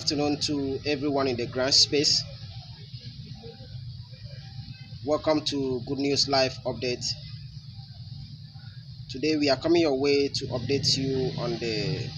afternoon to everyone in the grant space. Welcome to Good News Live Update. Today we are coming your way to update you on the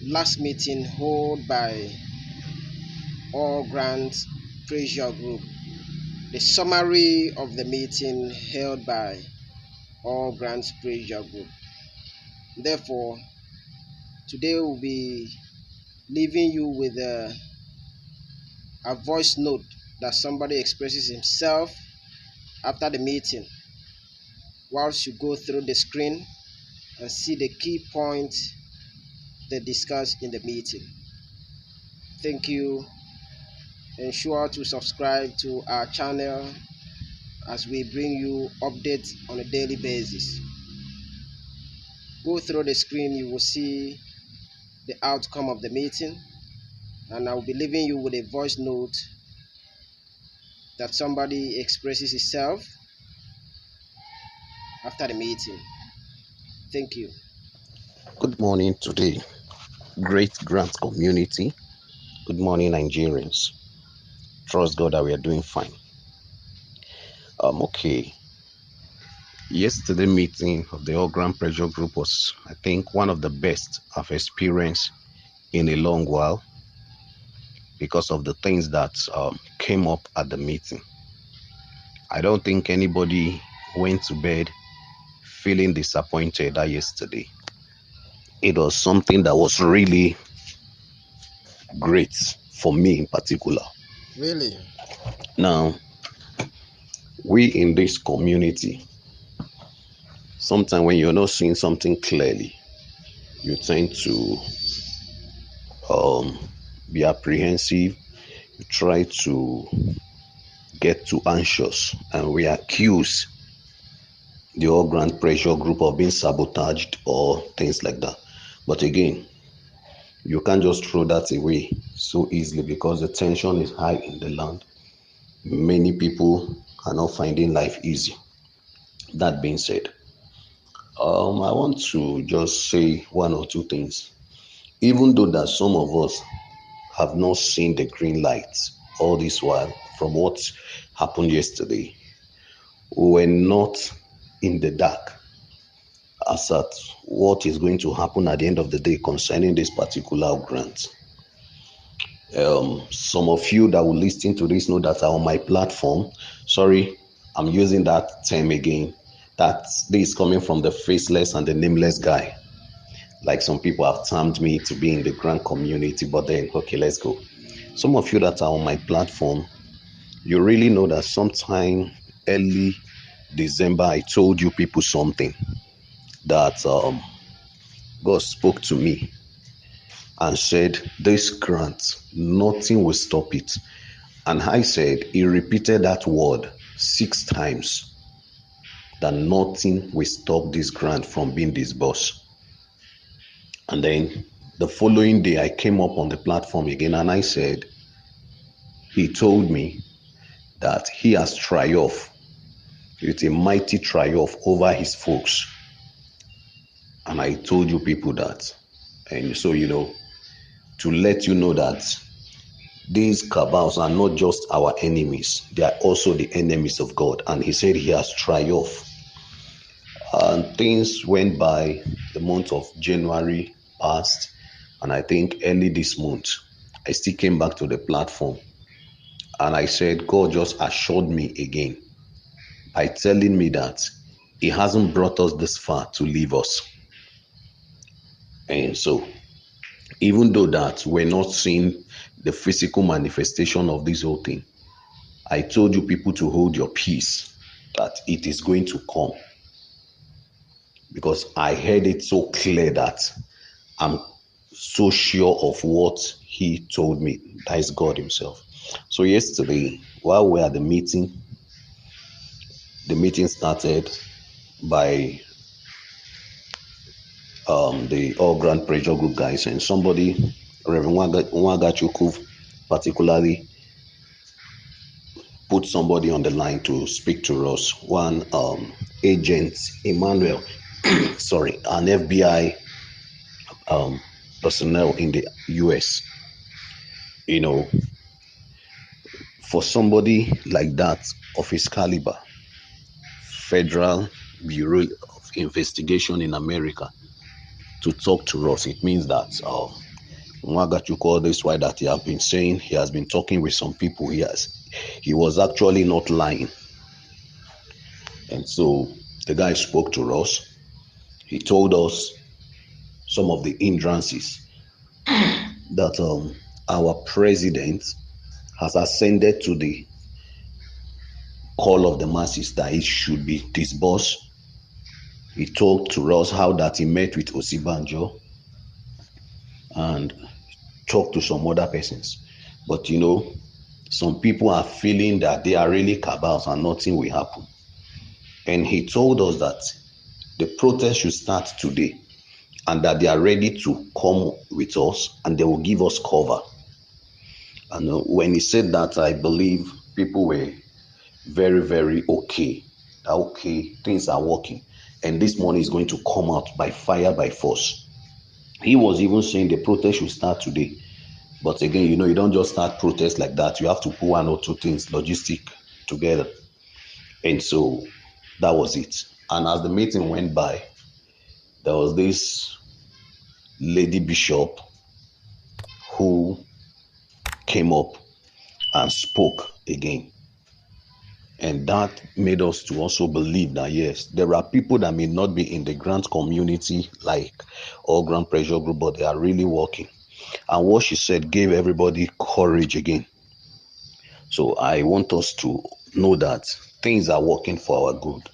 last meeting held by All Grant Pressure Group. The summary of the meeting held by All Grant Pressure Group. Therefore, today we'll be leaving you with a voice note that somebody expresses himself after the meeting, whilst you go through the screen and see the key points they discussed in the meeting. Thank you. Ensure to subscribe to our channel as we bring you updates on a daily basis. Go through the screen, you will see the outcome of the meeting, and I will be leaving you with a voice note that somebody expresses itself after the meeting. Thank you. Good morning today, great grant community. Good morning, Nigerians. Trust God that we are doing fine. Okay. Yesterday meeting of the All Grant Pressure Group was, I think, one of the best I've experienced in a long while because of the things that came up at the meeting. I don't think anybody went to bed feeling disappointed yesterday. It was something that was really great for me in particular. Really? Now, we in this community, sometimes when you're not seeing something clearly, you tend to be apprehensive. You try to get too anxious, and we accuse the All Grant Pressure Group of being sabotaged or things like that. But again, you can't just throw that away so easily because the tension is high in the land. Many people are not finding life easy. That being said, I want to just say one or two things. Even though that some of us have not seen the green lights all this while from what happened yesterday, we were not in the dark as at what is going to happen at the end of the day concerning this particular grant. Some of you that will listen to this know that are on my platform. Sorry, I'm using that term again. That this is coming from the faceless and the nameless guy. Like some people have termed me to be in the grant community, but then, okay, let's go. Some of you that are on my platform, you really know that sometime early December, I told you people something that God spoke to me and said, this grant, nothing will stop it. And I said, he repeated that word 6 times, that nothing will stop this grant from being disbursed. And then the following day, I came up on the platform again and I said, he told me that he has triumphed with a mighty triumph over his folks. And I told you people that. And so, to let you know that these cabals are not just our enemies, they are also the enemies of God. And he said he has triumphed. And things went by. The month of January passed, and I think early this month, I still came back to the platform. And I said, God just assured me again by telling me that he hasn't brought us this far to leave us. And so, even though that we're not seeing the physical manifestation of this whole thing, I told you people to hold your peace, that it is going to come. Because I heard it so clear that I'm so sure of what he told me. That is God himself. So yesterday, while we were at the meeting started by the All Grant Pressure Group guys, and somebody, Reverend Wagachuku, particularly put somebody on the line to speak to us. One agent, Emmanuel, sorry, an FBI personnel in the US. You know, for somebody like that of his caliber, Federal Bureau of Investigation in America, to talk to us, it means that Mwagachukwu, all this while that he have been saying, he has been talking with some people. He was actually not lying. And so the guy spoke to us. He told us some of the hindrances that our president has ascended to the call of the masses that it should be disbursed. He talked to us how that he met with Osibanjo and talked to some other persons. But some people are feeling that they are really cabals and nothing will happen. And he told us that the protest should start today and that they are ready to come with us and they will give us cover. And when he said that, I believe people were very, very okay. Okay, things are working. And this money is going to come out by fire, by force. He was even saying the protest should start today. But again, you don't just start protests like that. You have to put one or two things, logistic, together. And so that was it. And as the meeting went by, there was this lady bishop who came up and spoke again. And that made us to also believe that, yes, there are people that may not be in the grant community like all grant pressure group, but they are really working. And what she said gave everybody courage again. So I want us to know that things are working for our good.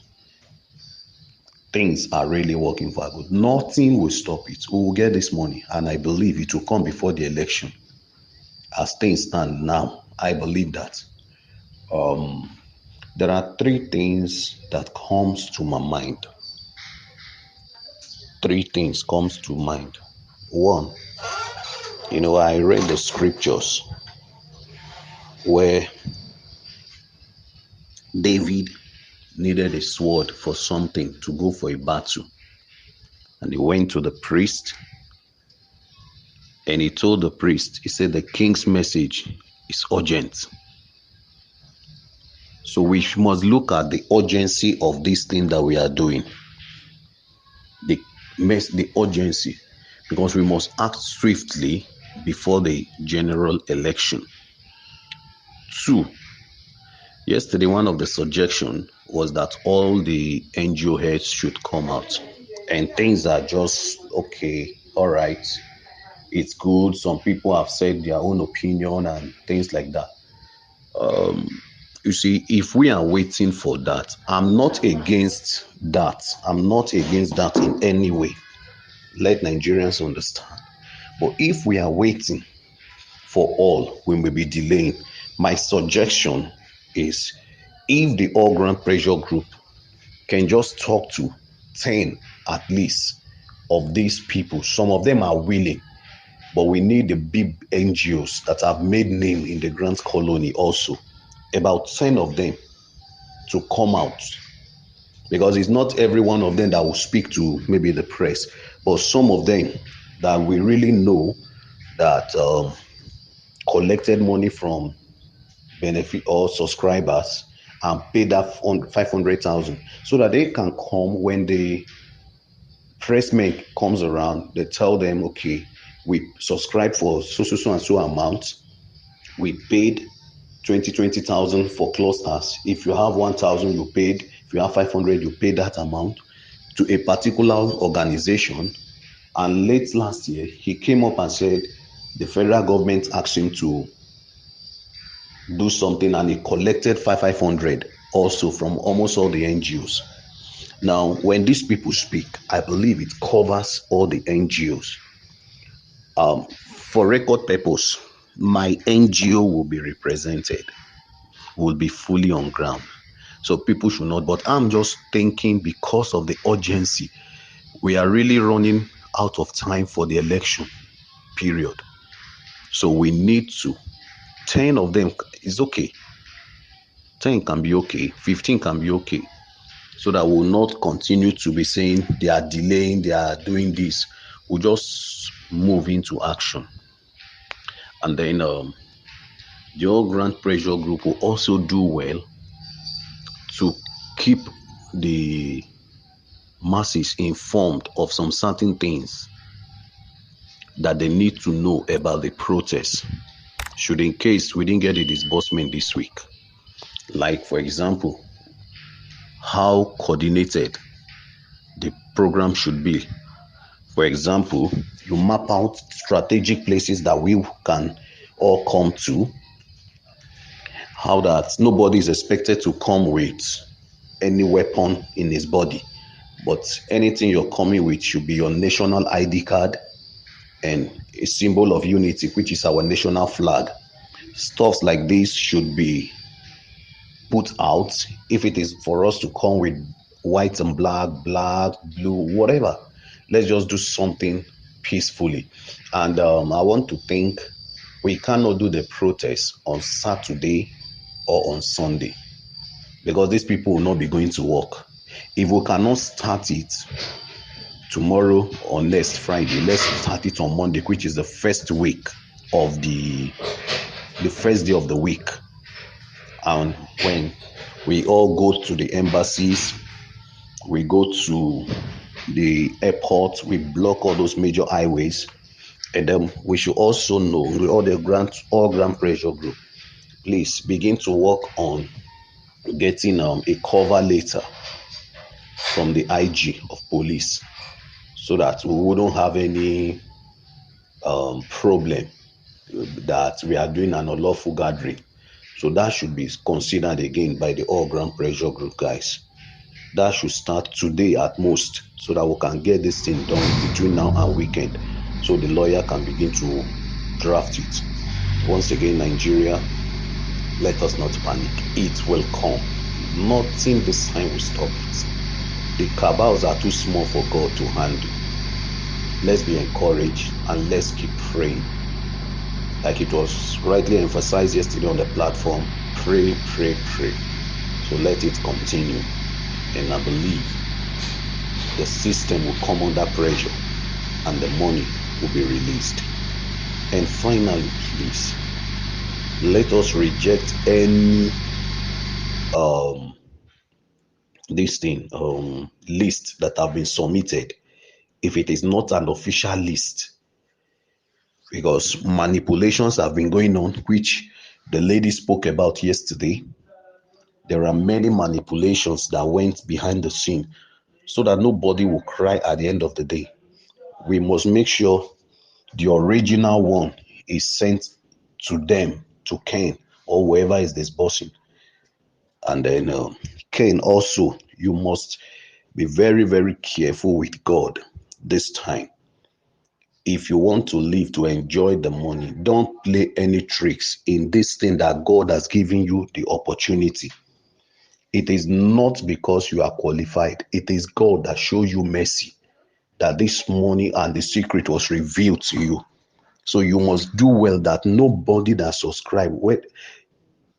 Things are really working for our good. Nothing will stop it. We will get this money, and I believe it will come before the election. As things stand now, I believe that. There are three things that comes to my mind. Three things comes to mind. One, I read the scriptures where David needed a sword for something to go for a battle. And he went to the priest and he told the priest, he said, the king's message is urgent. So we must look at the urgency of this thing that we are doing. The urgency, because we must act swiftly before the general election. Two, yesterday one of the suggestions was that all the NGO heads should come out, and things are just okay, all right, it's good. Some people have said their own opinion and things like that. You see, if we are waiting for that, I'm not against that. I'm not against that in any way. Let Nigerians understand. But if we are waiting for all, we may be delaying. My suggestion is, if the All Grant Pressure Group can just talk to 10 at least of these people, some of them are willing, but we need the big NGOs that have made name in the grant colony also, about 10 of them to come out, because it's not every one of them that will speak to maybe the press, but some of them that we really know that collected money from benefit or subscribers and paid that 500,000, so that they can come when the pressman comes around. They tell them, okay, we subscribed for so and so amount. We paid 20,000 for clusters. If you have 1,000, you paid. If you have 500, you pay that amount to a particular organization. And late last year, he came up and said the federal government asked him to do something, and he collected 500 also from almost all the NGOs. Now, when these people speak, I believe it covers all the NGOs. For record purpose, my NGO will be represented, will be fully on ground. So people should not, but I'm just thinking, because of the urgency, we are really running out of time for the election period. So we need to, 10 of them is okay. 10 can be okay, 15 can be okay. So that we'll not continue to be saying they are delaying, they are doing this. We'll just move into action. And then The All Grant Pressure Group will also do well to keep the masses informed of some certain things that they need to know about the protest, should in case we didn't get the disbursement this week. Like, for example, how coordinated the program should be. For example, you map out strategic places that we can all come to, how that nobody is expected to come with any weapon in his body, but anything you're coming with should be your national ID card and a symbol of unity, which is our national flag. Stuff like this should be put out. If it is for us to come with white and black, black, blue, whatever, let's just do something peacefully. And I want to think we cannot do the protest on Saturday or on Sunday because these people will not be going to work. If we cannot start it tomorrow or next Friday, let's start it on Monday, which is the first week of the first day of the week. And when we all go to the embassies, we go to the airport, we block all those major highways, and then we should also know, all grant pressure group, please begin to work on getting a cover letter from the IG of police so that we wouldn't have any problem that we are doing an unlawful gathering. So that should be considered again by the All Grant Pressure Group guys. That should start today at most so that we can get this thing done between now and weekend so the lawyer can begin to draft it. Once again, Nigeria, let us not panic. It will come. Nothing this time will stop it. The cabals are too small for God to handle. Let's be encouraged and let's keep praying. Like it was rightly emphasized yesterday on the platform, pray, pray, pray. So let it continue. And I believe the system will come under pressure and the money will be released. And finally, please, let us reject any list that have been submitted if it is not an official list, because manipulations have been going on, which the lady spoke about yesterday. There are many manipulations that went behind the scene so that nobody will cry at the end of the day. We must make sure the original one is sent to them, to Ken or whoever is disbursing. And then Ken, also, you must be very, very careful with God this time. If you want to live to enjoy the money, don't play any tricks in this thing that God has given you the opportunity. It is not because you are qualified. It is God that shows you mercy, that this money and the secret was revealed to you. So you must do well that nobody that subscribed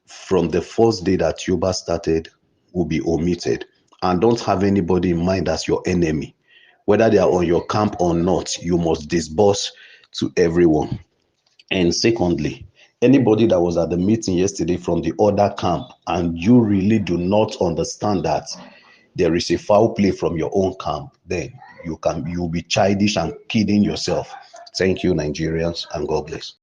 from the first day that Theobarth started will be omitted. And don't have anybody in mind as your enemy. Whether they are on your camp or not, you must disburse to everyone. And secondly, anybody that was at the meeting yesterday from the other camp and you really do not understand that there is a foul play from your own camp, then you'll be childish and kidding yourself. Thank you, Nigerians, and God bless.